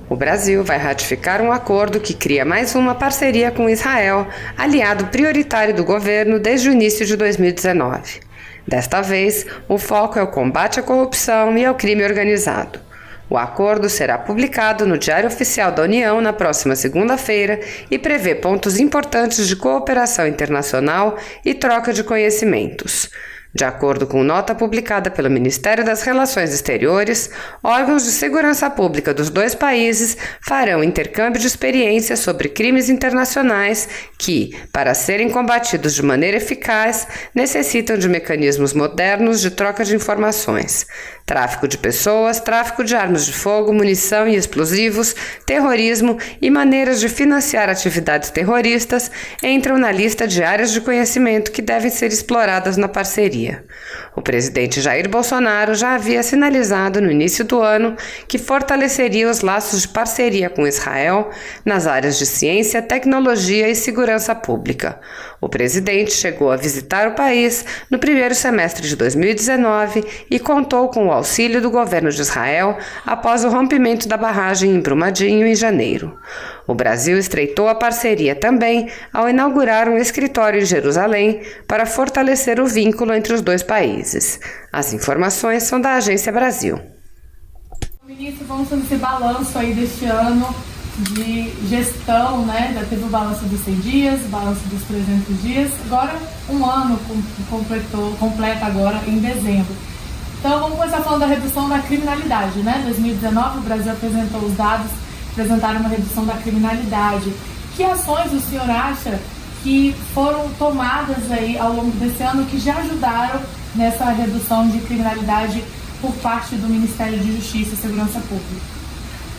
O Brasil vai ratificar um acordo que cria mais uma parceria com Israel, aliado prioritário do governo desde o início de 2019. Desta vez, o foco é o combate à corrupção e ao crime organizado. O acordo será publicado no Diário Oficial da União na próxima segunda-feira e prevê pontos importantes de cooperação internacional e troca de conhecimentos. De acordo com nota publicada pelo Ministério das Relações Exteriores, órgãos de segurança pública dos dois países farão intercâmbio de experiências sobre crimes internacionais que, para serem combatidos de maneira eficaz, necessitam de mecanismos modernos de troca de informações. Tráfico de pessoas, tráfico de armas de fogo, munição e explosivos, terrorismo e maneiras de financiar atividades terroristas entram na lista de áreas de conhecimento que devem ser exploradas na parceria. O presidente Jair Bolsonaro já havia sinalizado no início do ano que fortaleceria os laços de parceria com Israel nas áreas de ciência, tecnologia e segurança pública. O presidente chegou a visitar o país no primeiro semestre de 2019 e contou com o auxílio do governo de Israel após o rompimento da barragem em Brumadinho em janeiro. O Brasil estreitou a parceria também ao inaugurar um escritório em Jerusalém para fortalecer o vínculo entre os dois países. As informações são da Agência Brasil. Ministro, vamos fazer esse balanço aí deste ano de gestão, né? Já teve o balanço dos 100 dias, o balanço dos 300 dias, agora um ano completa agora em dezembro. Então vamos começar falando da redução da criminalidade, né? Em 2019 o Brasil apresentou os dados, apresentaram uma redução da criminalidade. Que ações o senhor acha que foram tomadas aí ao longo desse ano que já ajudaram nessa redução de criminalidade por parte do Ministério de Justiça e Segurança Pública?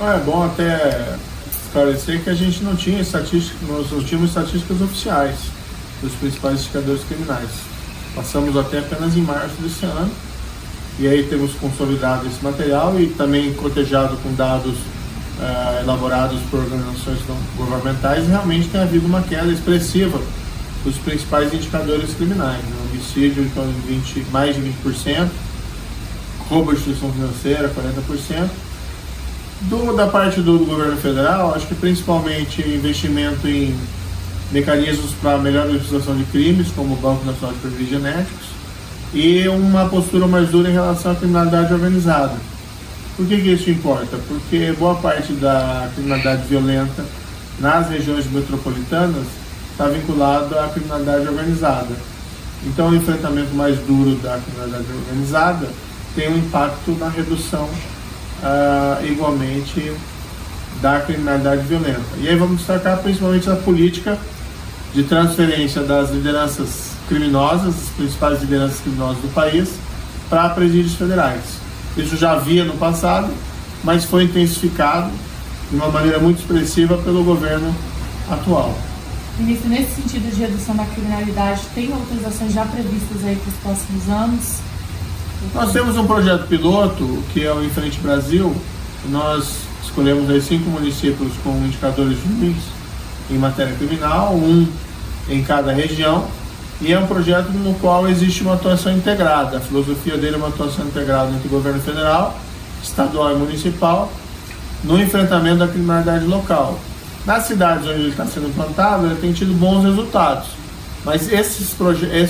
É bom até esclarecer que a gente não tinha estatísticas, nós não tínhamos estatísticas oficiais dos principais indicadores criminais. Passamos até apenas em março desse ano, e aí temos consolidado esse material e também cotejado com dados elaborados por organizações não governamentais. Realmente tem havido uma queda expressiva dos principais indicadores criminais, né? Homicídio em torno de mais de 20%, roubo à instituição financeira 40%. Da parte do governo federal, acho que principalmente investimento em mecanismos para melhor administração de crimes, como o Banco Nacional de Perfis Genéticos, e uma postura mais dura em relação à criminalidade organizada. Por que isso importa? Porque boa parte da criminalidade violenta nas regiões metropolitanas está vinculado à criminalidade organizada. Então o enfrentamento mais duro da criminalidade organizada tem um impacto na redução igualmente da criminalidade violenta. E aí vamos destacar principalmente a política de transferência das lideranças criminosas, as principais lideranças criminosas do país, para presídios federais. Isso já havia no passado, mas foi intensificado de uma maneira muito expressiva pelo governo atual. Ministro, nesse sentido de redução da criminalidade, tem outras ações já previstas aí para os próximos anos? Nós temos um projeto piloto, que é o Enfrente Brasil. Nós escolhemos aí 5 municípios com indicadores ruins em matéria criminal, um em cada região, e é um projeto no qual existe uma atuação integrada. A filosofia dele é uma atuação integrada entre o governo federal, estadual e municipal, no enfrentamento da criminalidade local. Nas cidades onde ele está sendo implantado, ele tem tido bons resultados, mas esse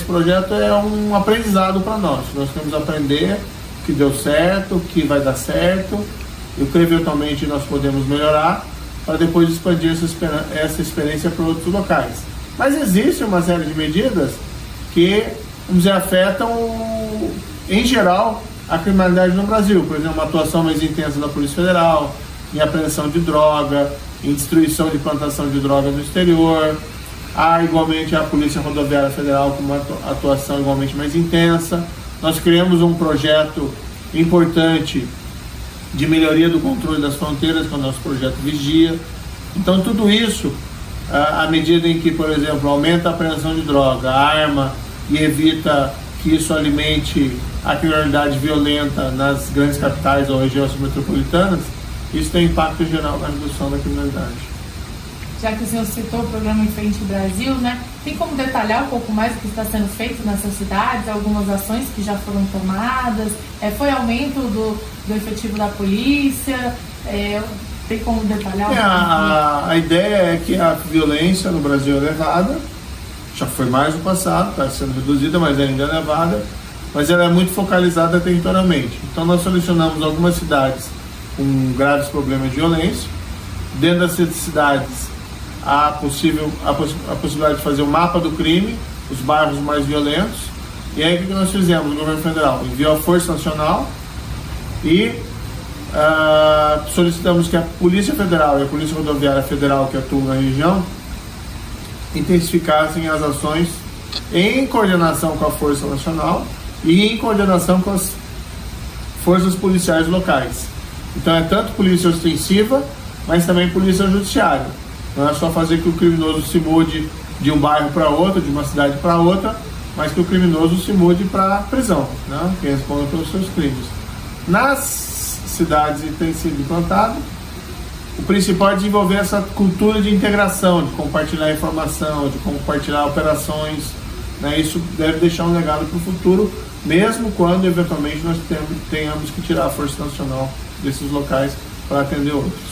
projeto é um aprendizado para nós. Nós temos que aprender que deu certo, que vai dar certo, e que eventualmente nós podemos melhorar, para depois expandir essa experiência para outros locais. Mas existe uma série de medidas que, vamos dizer, afetam, em geral, a criminalidade no Brasil. Por exemplo, uma atuação mais intensa da Polícia Federal, em apreensão de droga, em destruição de plantação de droga no exterior. Há igualmente a Polícia Rodoviária Federal com uma atuação igualmente mais intensa. Nós criamos um projeto importante de melhoria do controle das fronteiras, que é o nosso projeto Vigia. Então tudo isso, à medida em que, por exemplo, aumenta a apreensão de droga, arma, e evita que isso alimente a criminalidade violenta nas grandes capitais ou regiões metropolitanas, isso tem impacto geral na redução da criminalidade. Já que o senhor citou o programa Enfrente Brasil, né? Tem como detalhar um pouco mais o que está sendo feito nessas cidades, algumas ações que já foram tomadas? Foi aumento do efetivo da polícia? Tem como detalhar? A ideia é que a violência no Brasil é elevada, já foi mais no passado, está sendo reduzida, mas ainda é elevada, mas ela é muito focalizada territorialmente. Então nós selecionamos algumas cidades com graves problemas de violência. Dentro dessas cidades há a possibilidade de fazer um mapa do crime, os bairros mais violentos. E aí o que nós fizemos? O governo federal enviou a Força Nacional e solicitamos que a Polícia Federal e a Polícia Rodoviária Federal, que atuam na região, intensificassem as ações em coordenação com a Força Nacional e em coordenação com as forças policiais locais. Então é tanto polícia ostensiva, mas também polícia judiciária. Não é só fazer que o criminoso se mude de um bairro para outro, de uma cidade para outra, mas que o criminoso se mude para a prisão, né? Que responda pelos seus crimes. Nas cidades que tem sido implantado, o principal é desenvolver essa cultura de integração, de compartilhar informação, de compartilhar operações, né? Isso deve deixar um legado para o futuro, mesmo quando eventualmente nós tenhamos que tirar a Força Nacional desses locais para atender outros.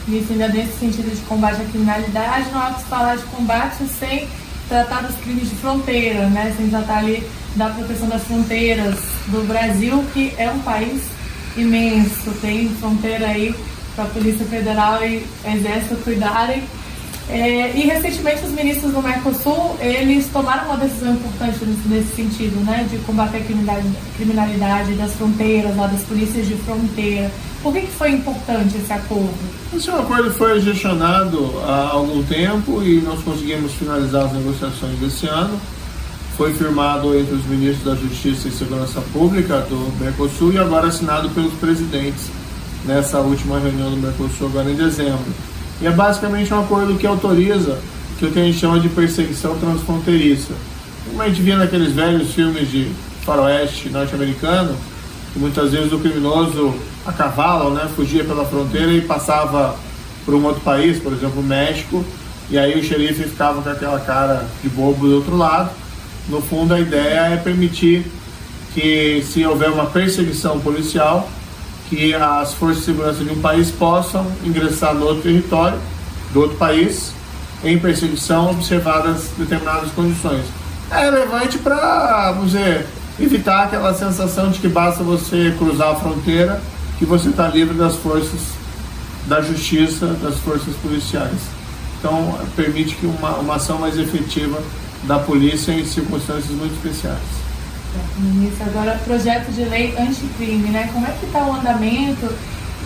Isso, ainda nesse sentido de combate à criminalidade, não há que falar de combate sem tratar dos crimes de fronteira, né? Sem tratar ali da proteção das fronteiras do Brasil, que é um país imenso, tem fronteira aí para a Polícia Federal e Exército cuidarem. E recentemente os ministros do Mercosul, eles tomaram uma decisão importante nesse sentido, né? De combater a criminalidade das fronteiras, lá das polícias de fronteira. Por que foi importante esse acordo? Esse acordo foi gestionado há algum tempo e nós conseguimos finalizar as negociações desse ano. Foi firmado entre os ministros da Justiça e Segurança Pública do Mercosul e agora assinado pelos presidentes nessa última reunião do Mercosul, agora em dezembro. E é basicamente um acordo que autoriza o que a gente chama de perseguição transfronteiriça. Como a gente via naqueles velhos filmes de faroeste norte-americano, que muitas vezes o criminoso a cavalo, né, fugia pela fronteira e passava por um outro país, por exemplo, o México, e aí o xerife ficava com aquela cara de bobo do outro lado. No fundo, a ideia é permitir que, se houver uma perseguição policial, que as forças de segurança de um país possam ingressar no outro território do outro país em perseguição, observadas determinadas condições. É relevante para, vamos dizer, evitar aquela sensação de que basta você cruzar a fronteira que você está livre das forças da justiça, das forças policiais. Então, permite que uma ação mais efetiva da polícia em circunstâncias muito especiais. Ministro, agora, projeto de lei anticrime, né? Como é que está o andamento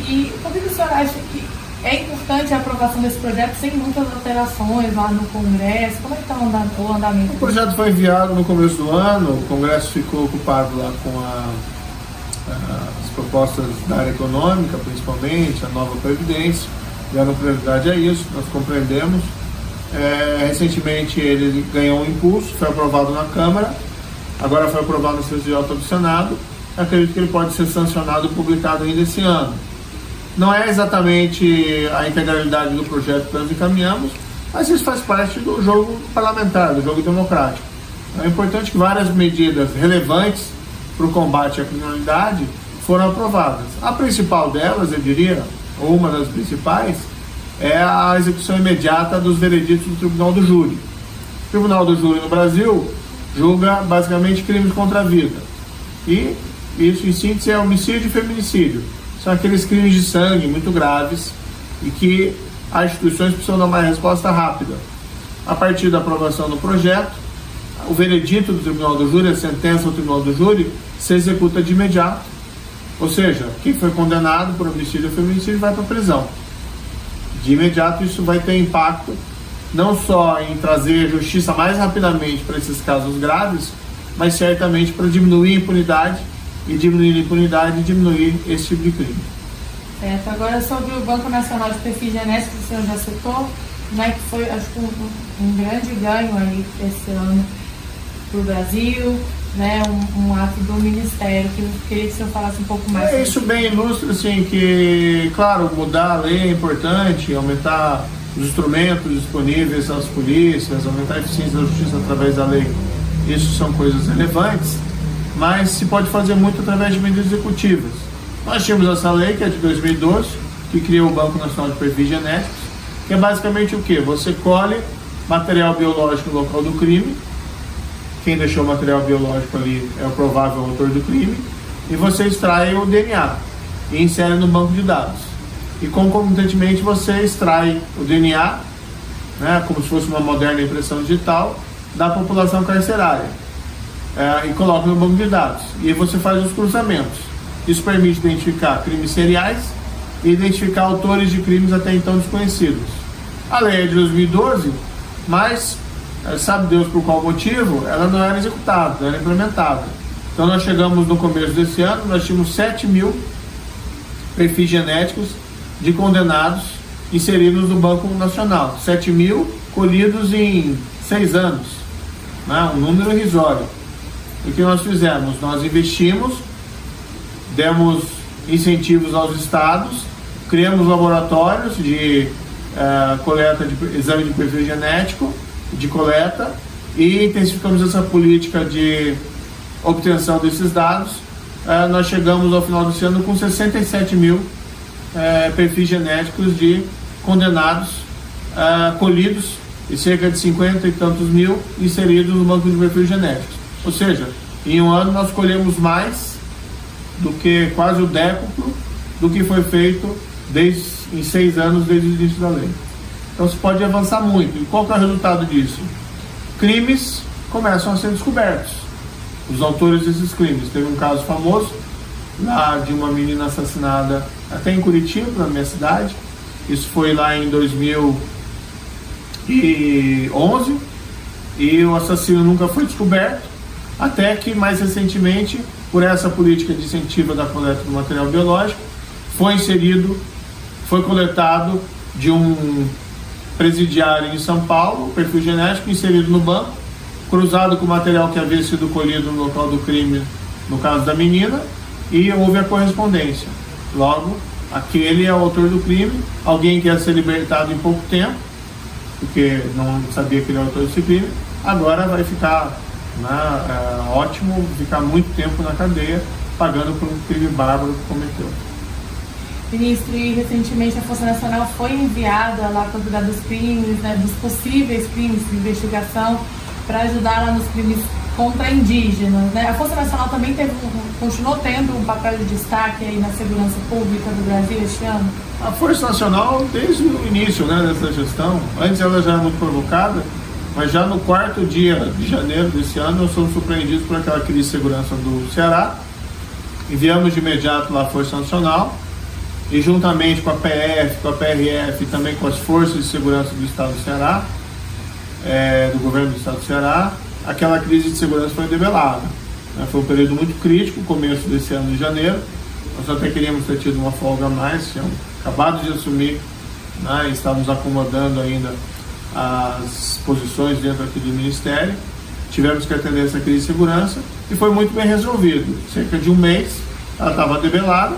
e por que o senhor acha que é importante a aprovação desse projeto sem muitas alterações lá no Congresso? Como é que está o andamento? O projeto foi enviado no começo do ano, o Congresso ficou ocupado lá com as propostas da área econômica, principalmente, a nova Previdência, deram prioridade a isso, nós compreendemos. Recentemente ele ganhou um impulso, foi aprovado na Câmara, agora foi aprovado no CCJ do Senado. Acredito que ele pode ser sancionado e publicado ainda esse ano. Não é exatamente a integralidade do projeto que nós encaminhamos, mas isso faz parte do jogo parlamentar, do jogo democrático. É importante que várias medidas relevantes para o combate à criminalidade foram aprovadas. A principal delas, eu diria, ou uma das principais, é a execução imediata dos vereditos do Tribunal do Júri. O Tribunal do Júri no Brasil julga basicamente crimes contra a vida. E isso, em síntese, é homicídio e feminicídio. São aqueles crimes de sangue muito graves e que as instituições precisam dar uma resposta rápida. A partir da aprovação do projeto, o veredito do Tribunal do Júri, a sentença do Tribunal do Júri, se executa de imediato. Ou seja, quem foi condenado por homicídio ou feminicídio vai para a prisão. De imediato, isso vai ter impacto não só em trazer justiça mais rapidamente para esses casos graves, mas certamente para diminuir a impunidade, e diminuir a impunidade e diminuir esse tipo de crime. Certo. Agora, sobre o Banco Nacional de Perfis Genéticos, que o senhor já citou, né, que foi, acho que um grande ganho aí esse ano para o Brasil, né, um ato do Ministério, que eu queria que o senhor falasse um pouco mais. Isso bem ilustra, assim, que, claro, mudar a lei é importante, aumentar os instrumentos disponíveis às polícias, aumentar a eficiência da justiça através da lei. Isso são coisas relevantes, mas se pode fazer muito através de medidas executivas. Nós tínhamos essa lei, que é de 2012, que cria o Banco Nacional de Perfis Genéticos, que é basicamente o quê? Você colhe material biológico no local do crime, quem deixou o material biológico ali é o provável autor do crime, e você extrai o DNA e insere no banco de dados. E concomitantemente você extrai o DNA, né, como se fosse uma moderna impressão digital, da população carcerária e coloca no banco de dados. E aí você faz os cruzamentos. Isso permite identificar crimes seriais e identificar autores de crimes até então desconhecidos. A lei é de 2012, mas sabe Deus por qual motivo, ela não era executada, não era implementada. Então nós chegamos no começo desse ano, nós tínhamos 7.000 perfis genéticos de condenados inseridos no Banco Nacional. 7.000 colhidos em 6 anos, né? Um número irrisório. O que nós fizemos? Nós investimos, demos incentivos aos estados, criamos laboratórios de coleta de exame de perfil genético, de coleta, e intensificamos essa política de obtenção desses dados. Nós chegamos ao final desse ano com 67.000 perfis genéticos de condenados colhidos e cerca de 50 e tantos mil inseridos no banco de perfil genéticos. Ou seja, em um ano nós colhemos mais do que quase o décuplo do que foi feito em 6 anos desde o início da lei. Então se pode avançar muito. E qual que é o resultado disso? Crimes começam a ser descobertos. Os autores desses crimes. Teve um caso famoso lá de uma menina assassinada até em Curitiba, na minha cidade. Isso foi lá em 2011 e o assassino nunca foi descoberto, até que mais recentemente, por essa política de incentivo da coleta do material biológico, foi coletado de um presidiário em São Paulo, perfil genético inserido no banco, cruzado com o material que havia sido colhido no local do crime, no caso da menina, e houve a correspondência. Logo, aquele é o autor do crime, alguém que ia ser libertado em pouco tempo, porque não sabia que ele é o autor desse crime, agora vai ficar ótimo, ficar muito tempo na cadeia, pagando por um crime bárbaro que cometeu. Ministro, e recentemente a Força Nacional foi enviada lá para cuidar dos crimes, né, dos possíveis crimes de investigação, para ajudar lá nos crimes contra indígenas, né? A Força Nacional também continuou tendo um papel de destaque aí na segurança pública do Brasil este ano? A Força Nacional, desde o início, né, dessa gestão, antes ela já era muito provocada, mas já no 4º dia de janeiro desse ano nós fomos surpreendidos por aquela crise de segurança do Ceará. Enviamos de imediato lá a Força Nacional e juntamente com a PF, com a PRF e também com as forças de segurança do Estado do Ceará, do governo do Estado do Ceará, aquela crise de segurança foi debelada. Foi um período muito crítico, o começo desse ano de janeiro. Nós até queríamos ter tido uma folga a mais, tínhamos acabado de assumir, né, estávamos acomodando ainda as posições dentro aqui do Ministério. Tivemos que atender essa crise de segurança e foi muito bem resolvido. Cerca de um mês ela estava debelada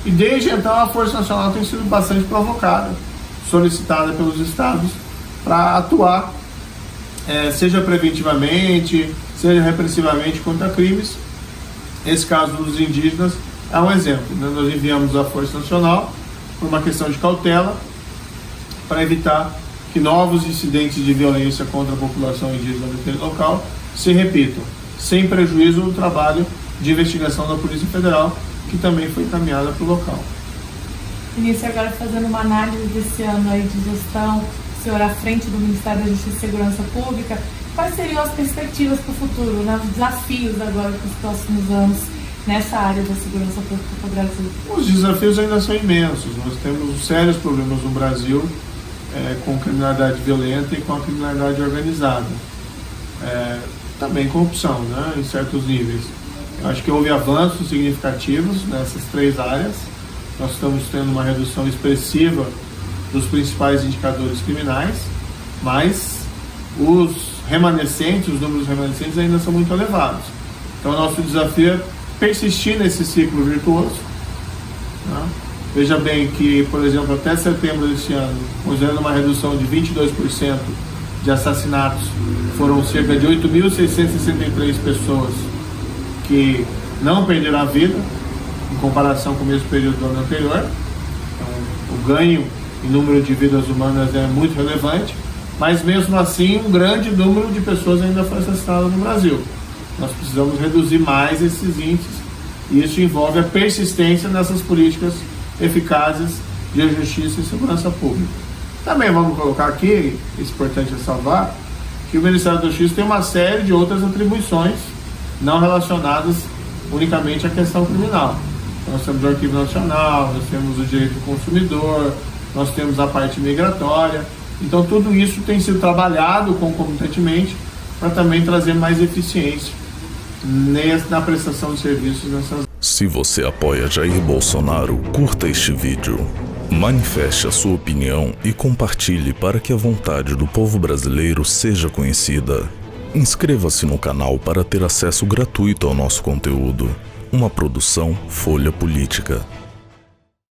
e desde então a Força Nacional tem sido bastante provocada, solicitada pelos estados para atuar, seja preventivamente, seja repressivamente contra crimes. Esse caso dos indígenas é um exemplo, né? Nós enviamos a Força Nacional por uma questão de cautela para evitar que novos incidentes de violência contra a população indígena daquele local se repitam, sem prejuízo do trabalho de investigação da Polícia Federal, que também foi encaminhada para o local. Ministro, agora fazendo uma análise desse ano aí de gestão, o senhor à frente do Ministério da Justiça e Segurança Pública, quais seriam as perspectivas para o futuro, né? Os desafios agora para os próximos anos nessa área da segurança pública para o Brasil? Os desafios ainda são imensos. Nós temos sérios problemas no Brasil com criminalidade violenta e com a criminalidade organizada. Também corrupção, né, em certos níveis. Eu acho que houve avanços significativos nessas 3 áreas. Nós estamos tendo uma redução expressiva dos principais indicadores criminais, mas os números remanescentes ainda são muito elevados. Então, o nosso desafio é persistir nesse ciclo virtuoso, né? Veja bem que, por exemplo, até setembro deste ano, considerando uma redução de 22% de assassinatos, foram cerca de 8.663 pessoas que não perderam a vida, em comparação com o mesmo período do ano anterior. Então, o ganho em número de vidas humanas é muito relevante, mas mesmo assim um grande número de pessoas ainda foi assassinado no Brasil. Nós precisamos reduzir mais esses índices e isso envolve a persistência nessas políticas eficazes de justiça e segurança pública. Também vamos colocar aqui, é importante ressalvar, que o Ministério da Justiça tem uma série de outras atribuições não relacionadas unicamente à questão criminal. Nós temos o Arquivo Nacional, nós temos o direito do consumidor, nós temos a parte migratória. Então tudo isso tem sido trabalhado concomitantemente para também trazer mais eficiência na prestação de serviços nessas. Se você apoia Jair Bolsonaro, curta este vídeo, manifeste a sua opinião e compartilhe para que a vontade do povo brasileiro seja conhecida. Inscreva-se no canal para ter acesso gratuito ao nosso conteúdo. Uma produção Folha Política.